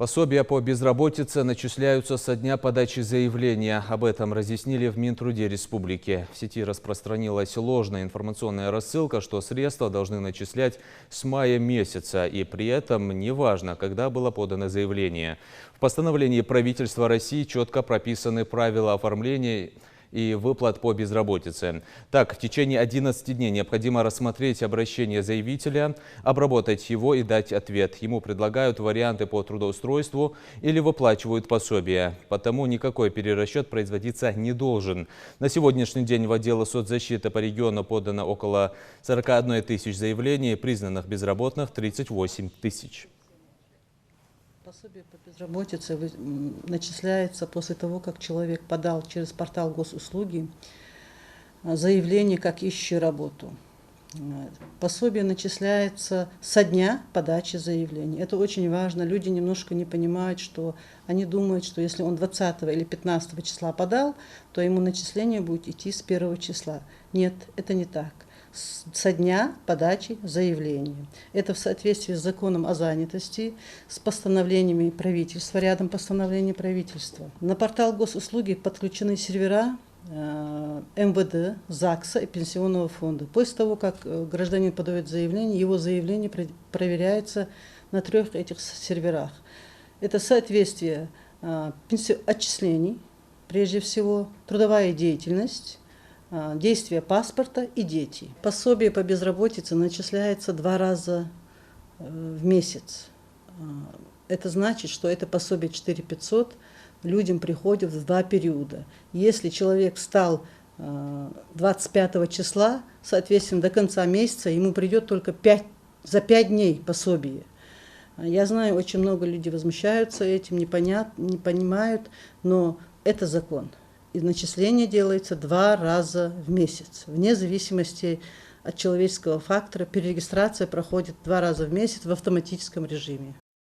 Пособия по безработице начисляются со дня подачи заявления. Об этом разъяснили в Минтруде республики. В сети распространилась ложная информационная рассылка, что средства должны начислять с мая месяца. И при этом неважно, когда было подано заявление. В постановлении правительства России четко прописаны правила оформления и выплат по безработице. Так, в течение 11 дней необходимо рассмотреть обращение заявителя, обработать его и дать ответ. Ему предлагают варианты по трудоустройству или выплачивают пособие. Потому никакой перерасчет производиться не должен. На сегодняшний день в отделы соцзащиты по региону подано около 41 тысяч заявлений, признанных безработных 38 тысяч. Пособие по безработице начисляется после того, как человек подал через портал госуслуги заявление как ищущий работу. Пособие начисляется со дня подачи заявления. Это очень важно. Люди немножко не понимают, что они думают, что если он 20 или 15 числа подал, то ему начисление будет идти с 1 числа. Нет, это не так. Со дня подачи заявления. Это в соответствии с законом о занятости, с постановлениями правительства, рядом постановлений правительства. На портал госуслуги подключены сервера МВД, ЗАГСа и Пенсионного фонда. После того, как гражданин подает заявление, его заявление проверяется на 3 этих серверах. Это соответствие отчислений, прежде всего, трудовая деятельность, действия паспорта и дети. Пособие по безработице начисляется 2 раза в месяц. Это значит, что это пособие 4500 людям приходит в 2 периода. Если человек встал 25 числа, соответственно, до конца месяца ему придет только за 5 дней пособие. Я знаю, очень много людей возмущаются этим, не понимают, но это закон. И начисление делается 2 раза в месяц. Вне зависимости от человеческого фактора перерегистрация проходит 2 раза в месяц в автоматическом режиме.